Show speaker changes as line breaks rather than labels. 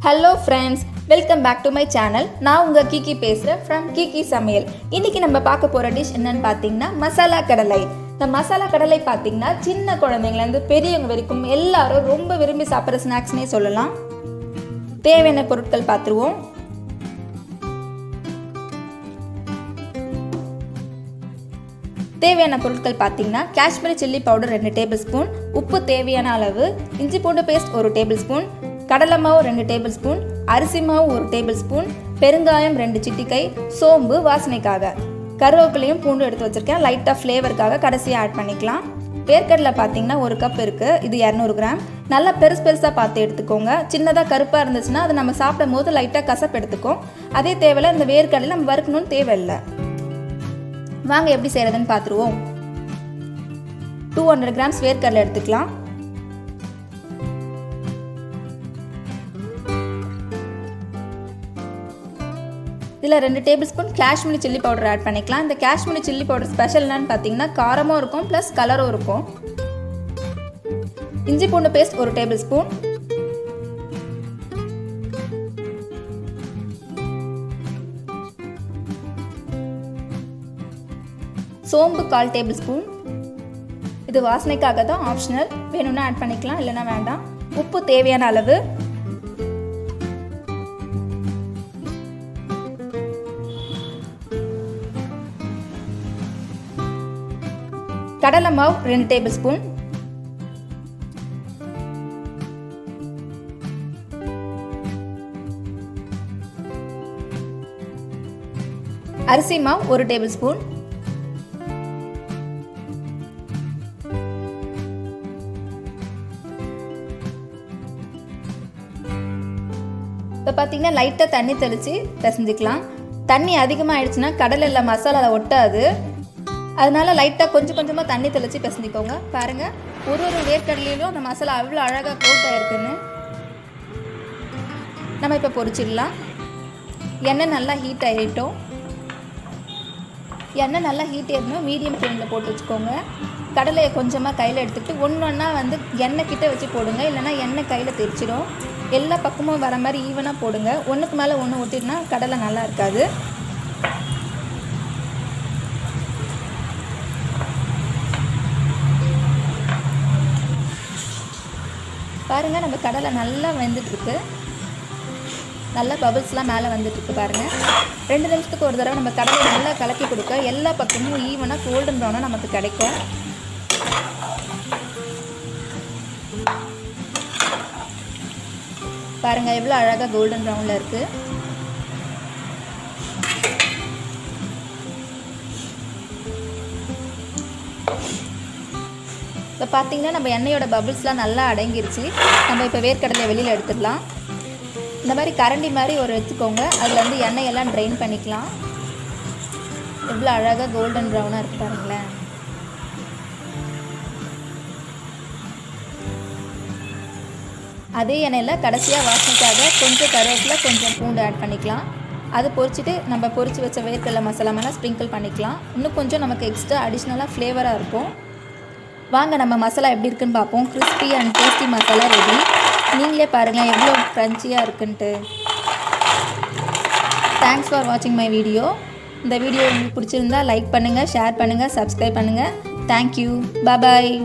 Hello friends, welcome back to my channel. நான் உங்க Kiki பேசுறேன் from கீகி சமையல். இன்னைக்கு நம்ம பார்க்க போற டிஷ் என்னன்னு பாத்தீங்கன்னா மசாலா கடலை. இந்த மசாலா கடலை பாத்தீங்கன்னா சின்ன குழந்தைங்கல இருந்து பெரியவங்க வரைக்கும் எல்லாரும் ரொம்ப விரும்பி சாப்பிடுற ஸ்நாக்ஸ்னே சொல்லலாம். தேவையான பொருட்கள் பார்த்துருவோம். தேவையான பொருட்கள் பார்த்தீங்கன்னா Kashmiri chilli powder 2 table spoon, உப்பு தேவையான அளவு, இஞ்சி பூண்டு பேஸ்ட் 1 டேபிள் ஸ்பூன், கடலை மாவு 2 டேபிள் ஸ்பூன், அரிசி மாவு 1 டேபிள் ஸ்பூன், பெருங்காயம் 2 சிட்டிகை, சோம்பு வாசனைக்காக, கருவேப்பிலையும் பூண்டு எடுத்து வச்சிருக்கேன். லைட்டாக ஃப்ளேவருக்காக கடைசியாக ஆட் பண்ணிக்கலாம். வேர்க்கடலை பார்த்தீங்கன்னா 1 கப் இருக்குது, இது 200 கிராம். நல்லா பெருசாக பார்த்து எடுத்துக்கோங்க. சின்னதாக கருப்பாக இருந்துச்சுன்னா அது நம்ம சாப்பிடும் போது லைட்டாக கசப்பு எடுத்துக்கும். அதே தேவையில்லை, இந்த வேர்க்கடலை நம்ம வறுக்கணும்னு தேவையில்லை. வாங்க எப்படி செய்கிறதுன்னு பார்த்துருவோம். 200 கிராம்ஸ் வேர்க்கடலை எடுத்துக்கலாம். இதில் 2 tablespoon Kashmiri chilli powder add பண்ணிக்கலாம். இந்த காஷ்மீரி சில்லி பவுடர் ஸ்பெஷல் என்னன்னு பார்த்தீங்கன்னா காரமும் இருக்கும் ப்ளஸ் கலரும் இருக்கும். இஞ்சி பூண்டு பேஸ்ட் 1 டேபிள் ஸ்பூன், சோம்பு 1/4 டேபிள் ஸ்பூன், இது வாசனைக்காக தான், ஆப்ஷனல், வேணும்னா ஆட் பண்ணிக்கலாம், இல்லைன்னா வேண்டாம். உப்பு தேவையான அளவு, கடலை மாவு 2 டேபிள் ஸ்பூன், அரிசி மாவு 1 டேபிள் ஸ்பூன், இப்போ பார்த்தீங்கன்னா லைட்டாக தண்ணி தெளித்து பிசைஞ்சிக்கலாம். தண்ணி அதிகமாக ஆயிடுச்சுன்னா கடலையில் மசாலா ஒட்டாது, அதனால லைட்டாக கொஞ்சமாக தண்ணி தெளித்து பிசைஞ்சிக்கோங்க. பாருங்கள், ஒரு வேர்க்கடலையிலும் அந்த மசாலா அவ்வளோ அழகாக கோட் ஆகிருக்குன்னு. நம்ம இப்போ பொரிச்சிடலாம். எண்ணெய் நல்லா ஹீட் ஆகிட்டோம். எண்ணெய் நல்லா ஹீட் ஆகிடணும். மீடியம் ஃப்ளேமில் போட்டு வச்சுக்கோங்க. கடலையை கொஞ்சமாக கையில் எடுத்துக்கிட்டு ஒன்றா எண்ணெய் கிட்டே வச்சு போடுங்க, இல்லைனா எண்ணெய் கையில் தெரிச்சிடும். எல்லா பக்கமும் வர மாதிரி ஈவனாக போடுங்க. ஒன்றுக்கு மேலே ஒன்று ஒட்டினா கடலை நல்லா இருக்காது. பாருங்கள், நம்ம கடலை நல்லா வெந்துட்டுருக்கு. நல்லா பபிள்ஸ்லாம் மேலே வந்துட்டுருக்கு பாருங்கள். 2 நிமிஷத்துக்கு ஒரு தடவை நம்ம கடலை நல்லா கலக்கி கொடுக்க எல்லா பக்கமும் ஈவனாக கோல்டன் ப்ரௌனாக நமக்கு கிடைக்கும். பாருங்கள் எவ்வளோ அழகாக கோல்டன் ப்ரௌனில் இருக்குது. இப்போ பார்த்தீங்கன்னா நம்ம எண்ணெயோட பபிள்ஸ்லாம் நல்லா அடங்கிருச்சு. நம்ம இப்போ வேர்க்கடலை வெளியில் எடுத்துடலாம். இந்த மாதிரி கரண்டி மாதிரி ஒரு எடுத்துக்கோங்க. அதில் வந்து எண்ணெயெல்லாம் ட்ரைன் பண்ணிக்கலாம். எவ்வளோ அழகாக கோல்டன் ப்ரௌனாக இருக்குது பாருங்களேன். அதே எண்ணெயில் கடைசியாக வாசனைக்காக கொஞ்சம் கருவேப்பிலை கொஞ்சம் பூண்டு ஆட் பண்ணிக்கலாம். அது பொரிச்சிட்டு நம்ம பொரிச்சு வச்ச வேர்க்கடலை மசாலா மேலே ஸ்ப்ரிங்கிள் பண்ணிக்கலாம். இன்னும் கொஞ்சம் நமக்கு எக்ஸ்ட்ரா அடிஷ்னலாக ஃப்ளேவராக இருக்கும். வாங்க நம்ம மசாலா எப்படி இருக்குன்னு பார்ப்போம். Crispy and tasty masala ready. நீங்களே பாருங்கள் எவ்வளோ க்ரன்ச்சியாக இருக்குன்ட்டு. தேங்க்ஸ் ஃபார் வாட்சிங் மை வீடியோ. இந்த வீடியோ உங்களுக்கு பிடிச்சிருந்தா லைக் பண்ணுங்கள், ஷேர் பண்ணுங்கள், சப்ஸ்கிரைப் பண்ணுங்கள். தேங்க்யூ, பாய்.